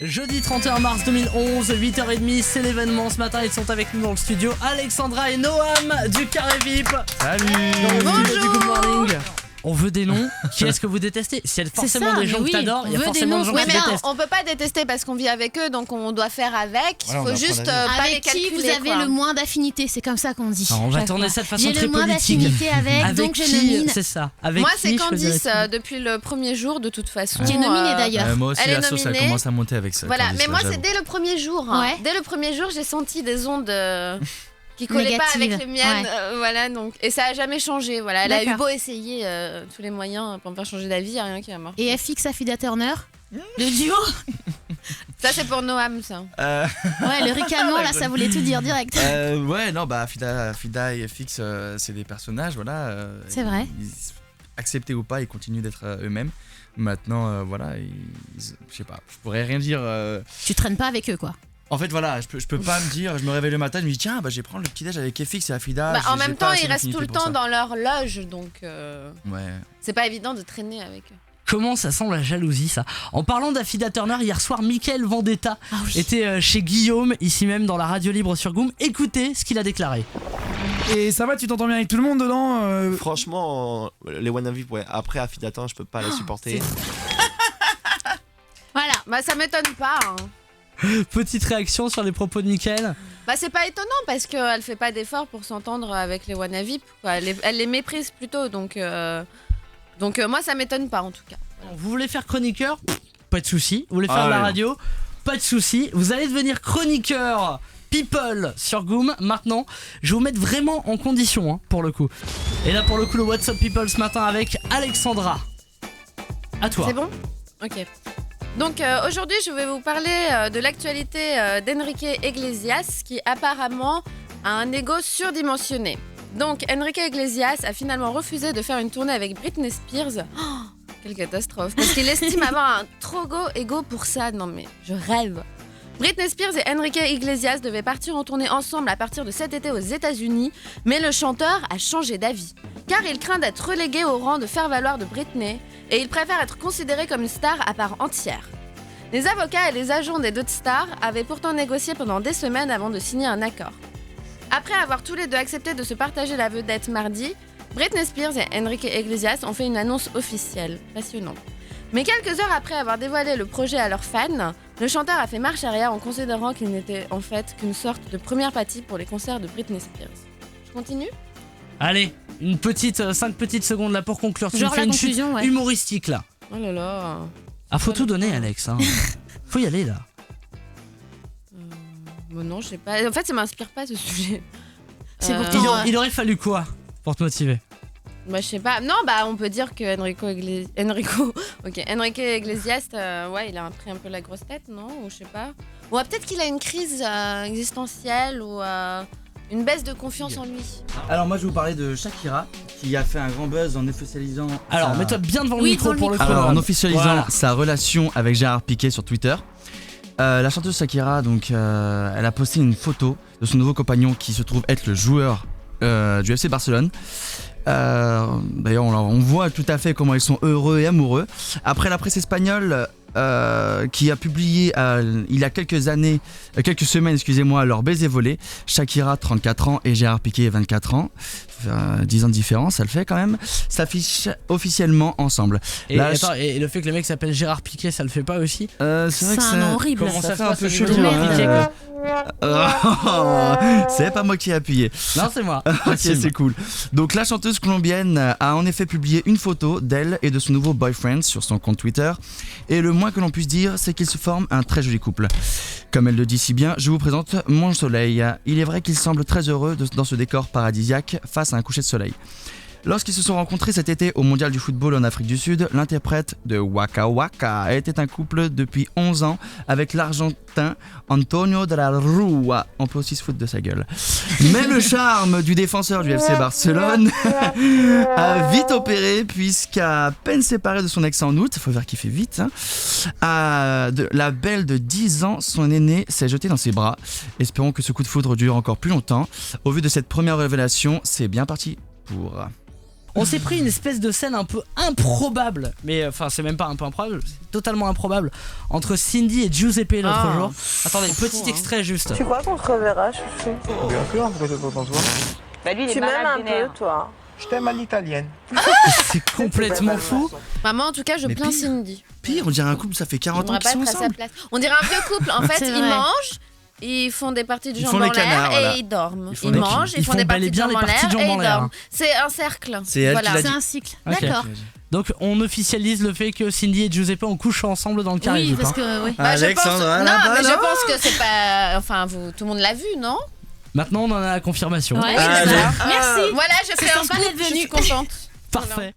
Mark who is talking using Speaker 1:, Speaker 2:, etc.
Speaker 1: Jeudi 31 mars 2011, 8h30, c'est l'événement. Ce matin, ils sont avec nous dans le studio. Alexandra et Noam du Carré VIP.
Speaker 2: Salut.
Speaker 1: Dans le studio du Good Morning. On veut des noms. Qui est-ce que vous détestez? S'il y a forcément des gens que t'adores, il y a forcément des gens que tu détestes.
Speaker 3: On peut pas détester parce qu'on vit avec eux, donc on doit faire avec. Il faut juste pas les
Speaker 4: Avec
Speaker 3: calculer.
Speaker 4: qui vous avez le moins d'affinité, c'est comme ça qu'on dit.
Speaker 1: Alors, on va tourner ça de façon
Speaker 4: J'ai
Speaker 1: très
Speaker 4: le moins
Speaker 1: politique.
Speaker 4: d'affinité avec, donc je nomine.
Speaker 1: C'est ça. Avec
Speaker 3: Moi,
Speaker 1: qui
Speaker 3: c'est
Speaker 1: je
Speaker 3: Candice
Speaker 1: choisirais
Speaker 3: depuis le premier jour, de toute façon.
Speaker 4: Qui est nominé d'ailleurs.
Speaker 2: Moi aussi,
Speaker 3: Elle est
Speaker 2: la sauce, ça
Speaker 3: nominée.
Speaker 2: commence à monter avec ça.
Speaker 3: Voilà,
Speaker 2: Candice,
Speaker 3: mais
Speaker 2: là,
Speaker 3: moi,
Speaker 2: j'avoue.
Speaker 3: c'est dès le premier jour.
Speaker 4: Ouais.
Speaker 3: Dès le premier jour, j'ai senti des ondes qui collaient pas
Speaker 4: Négatives.
Speaker 3: avec les miennes.
Speaker 4: Ouais.
Speaker 3: Voilà, donc. Et ça a jamais changé. Voilà. Elle a eu
Speaker 4: D'accord.
Speaker 3: beau essayer tous les moyens pour me faire changer d'avis, il n'y a rien qui a marché.
Speaker 4: Et FX Afida Turner, le duo.
Speaker 3: Ça, c'est pour Noam, ça.
Speaker 4: Ouais, le ricanement, là, ça voulait tout dire direct.
Speaker 2: Ouais, non, bah Fida et FX, c'est des personnages, voilà.
Speaker 4: C'est vrai.
Speaker 2: Acceptés ou pas, ils continuent d'être eux-mêmes. Maintenant, voilà, je sais pas, je pourrais rien dire.
Speaker 4: Tu traînes pas avec eux, quoi.
Speaker 2: En fait, voilà, je peux pas me dire, je me réveille le matin, je me dis tiens, bah je vais prendre le petit-déj avec FX et Afida.
Speaker 3: Bah, en
Speaker 2: j'ai
Speaker 3: même
Speaker 2: pas
Speaker 3: temps,
Speaker 2: assez
Speaker 3: ils restent
Speaker 2: d'affinité
Speaker 3: tout le
Speaker 2: pour
Speaker 3: temps
Speaker 2: ça.
Speaker 3: dans leur loge, donc
Speaker 2: Ouais.
Speaker 3: c'est pas évident de traîner avec eux.
Speaker 1: Comment ça sent la jalousie, ça. En parlant d'Afida Turner, hier soir, Mickaël Vendetta était chez Guillaume, ici même dans la radio libre sur Goom. Écoutez ce qu'il a déclaré.
Speaker 5: Et ça va, tu t'entends bien avec tout le monde dedans
Speaker 6: Franchement, les Wannabe, ouais, après Afida Turner, je peux pas la supporter.
Speaker 3: Voilà, bah ça m'étonne pas. Hein.
Speaker 1: Petite réaction sur les propos de Mickaël.
Speaker 3: Bah c'est pas étonnant parce qu'elle fait pas d'efforts pour s'entendre avec les Wannabe, quoi. Elle les méprise plutôt, donc moi ça m'étonne pas en tout cas.
Speaker 1: Vous voulez faire chroniqueur? Pas de souci. Vous voulez faire
Speaker 2: Ah
Speaker 1: de la
Speaker 2: ouais.
Speaker 1: radio? Pas de souci. Vous allez devenir chroniqueur People sur Goom. Maintenant, je vais vous mettre vraiment en condition pour le coup. Et là pour le coup, le What's Up People ce matin avec Alexandra. À toi.
Speaker 3: C'est bon? Ok. Donc aujourd'hui je vais vous parler de l'actualité d'Enrique Iglesias qui apparemment a un ego surdimensionné. Donc Enrique Iglesias a finalement refusé de faire une tournée avec Britney Spears. Oh, quelle catastrophe. Parce qu'il estime avoir un trop gros ego pour ça. Non mais je rêve. Britney Spears et Enrique Iglesias devaient partir en tournée ensemble à partir de cet été aux États-Unis, mais le chanteur a changé d'avis. Car il craint d'être relégué au rang de faire-valoir de Britney et il préfère être considéré comme une star à part entière. Les avocats et les agents des deux stars avaient pourtant négocié pendant des semaines avant de signer un accord. Après avoir tous les deux accepté de se partager la vedette mardi, Britney Spears et Enrique Iglesias ont fait une annonce officielle. Passionnant. Mais quelques heures après avoir dévoilé le projet à leurs fans, le chanteur a fait marche arrière en considérant qu'il n'était en fait qu'une sorte de première partie pour les concerts de Britney Spears. Je continue ?
Speaker 1: Allez, une petite 5 petites secondes là pour conclure. Tu
Speaker 4: Genre
Speaker 1: me fais
Speaker 4: la
Speaker 1: une
Speaker 4: conclusion,
Speaker 1: chute
Speaker 4: ouais.
Speaker 1: humoristique là.
Speaker 3: Oh là là.
Speaker 1: Ah, faut tout donner, Alex. Faut y aller là.
Speaker 3: Bon non, je sais pas. En fait, ça m'inspire pas ce sujet.
Speaker 4: C'est pourtant.
Speaker 1: Il aurait fallu quoi pour te motiver?
Speaker 3: Bah je sais pas. Non, bah on peut dire que Enrique Iglesias, ouais, il a pris un peu la grosse tête, non? Ou je sais pas. Ou peut-être qu'il a une crise existentielle ou une baisse de confiance en lui.
Speaker 2: Alors moi je vais vous parler de Shakira qui a fait un grand buzz en officialisant.
Speaker 1: Alors, mets-toi bien devant le
Speaker 4: Oui,
Speaker 1: micro
Speaker 4: devant le
Speaker 1: pour le
Speaker 4: micro.
Speaker 1: coup.
Speaker 2: Alors en officialisant
Speaker 1: Voilà.
Speaker 2: sa relation avec Gérard Piqué sur Twitter. La chanteuse Shakira, donc, elle a posté une photo de son nouveau compagnon qui se trouve être le joueur du FC Barcelone. D'ailleurs, on voit tout à fait comment ils sont heureux et amoureux. Après la presse espagnole qui a publié il y a quelques semaines, leur baiser volé, Shakira 34 ans et Gérard Piqué 24 ans, 10 ans de différence, ça le fait quand même, s'affichent officiellement ensemble.
Speaker 1: Et,
Speaker 2: Là,
Speaker 1: attends, et le fait que le mec s'appelle Gérard Piqué, ça le fait pas aussi?
Speaker 2: c'est vrai
Speaker 4: C'est
Speaker 2: que
Speaker 4: un nom horrible.
Speaker 1: Comment
Speaker 2: ça
Speaker 1: ça
Speaker 2: fait
Speaker 1: se
Speaker 2: un
Speaker 1: passe
Speaker 2: peu
Speaker 1: au niveau
Speaker 2: chelou,
Speaker 1: de
Speaker 2: hein.
Speaker 1: Piqué, quoi?
Speaker 2: C'est pas moi qui ai appuyé.
Speaker 1: Non, c'est moi.
Speaker 2: Ok, c'est cool. Donc la chanteuse colombienne a en effet publié une photo d'elle et de son nouveau boyfriend sur son compte Twitter. Et le moins que l'on puisse dire, c'est qu'ils se forment un très joli couple. Comme elle le dit si bien, je vous présente mon soleil. Il est vrai qu'il semble très heureux dans ce décor paradisiaque face à un coucher de soleil. Lorsqu'ils se sont rencontrés cet été au Mondial du football en Afrique du Sud, l'interprète de Waka Waka était un couple depuis 11 ans avec l'Argentin Antonio de la Rúa. On peut aussi se foutre de sa gueule. Mais le charme du défenseur du FC Barcelone a vite opéré puisqu'à peine séparé de son ex en août, il faut voir qu'il fait vite, la belle de 10 ans, son aîné, s'est jetée dans ses bras. Espérons que ce coup de foudre dure encore plus longtemps. Au vu de cette première révélation, c'est bien parti pour...
Speaker 1: On s'est pris une espèce de scène un peu improbable, mais enfin c'est même pas un peu improbable, c'est totalement improbable, entre Cindy et Giuseppe l'autre jour. Attendez, petit extrait juste.
Speaker 7: Tu crois qu'on se reverra, chouchou?
Speaker 8: Bien sûr, pourquoi c'est pas toi?
Speaker 7: Bah lui, tu m'aimes un peu, toi.
Speaker 8: Je t'aime à l'italienne.
Speaker 1: C'est complètement fou.
Speaker 3: Maman, en tout cas, je
Speaker 2: Mais
Speaker 3: plains
Speaker 2: pire.
Speaker 3: Cindy.
Speaker 2: Pire, on dirait un couple, ça fait
Speaker 3: On
Speaker 2: 40 ans
Speaker 3: va
Speaker 2: qu'ils
Speaker 3: pas
Speaker 2: sont
Speaker 3: être à sa
Speaker 2: ensemble.
Speaker 3: place. On dirait un vieux couple. En fait,
Speaker 4: C'est
Speaker 3: ils
Speaker 4: vrai.
Speaker 3: mangent, ils font des parties de
Speaker 2: Ils
Speaker 3: jambes
Speaker 2: font
Speaker 3: en
Speaker 2: les
Speaker 3: l'air
Speaker 2: canards,
Speaker 3: et
Speaker 2: voilà.
Speaker 3: ils dorment.
Speaker 2: Ils font
Speaker 3: Ils
Speaker 2: des-
Speaker 3: mangent,
Speaker 1: ils
Speaker 3: ils font
Speaker 1: font
Speaker 3: des
Speaker 1: bel et
Speaker 3: parties de
Speaker 1: bien
Speaker 3: jambes
Speaker 1: les
Speaker 3: en
Speaker 1: parties de
Speaker 3: l'air
Speaker 1: jambes
Speaker 3: et
Speaker 1: en
Speaker 3: ils
Speaker 1: l'air,
Speaker 3: dorment. C'est un cercle.
Speaker 2: C'est elle qui
Speaker 3: Voilà.
Speaker 2: l'a
Speaker 4: C'est
Speaker 2: dit.
Speaker 4: un cycle.
Speaker 1: Ok.
Speaker 4: D'accord.
Speaker 1: Donc on officialise le fait que Cindy et Giuseppe ont couché ensemble dans le carré.
Speaker 4: Oui, parce que oui.
Speaker 3: Bah, je pense...
Speaker 2: Alexandra,
Speaker 3: Non,
Speaker 2: là-bas,
Speaker 3: mais je
Speaker 2: là.
Speaker 3: pense que c'est pas. Enfin, tout le monde l'a vu, non?
Speaker 1: Maintenant on en a la confirmation.
Speaker 4: Ouais,
Speaker 2: Allez.
Speaker 4: c'est ça. Merci.
Speaker 3: Voilà, je
Speaker 4: C'est
Speaker 3: fais un
Speaker 4: sympa
Speaker 3: scoop,
Speaker 4: d'être
Speaker 3: je
Speaker 4: venu.
Speaker 3: suis contente.
Speaker 1: Parfait.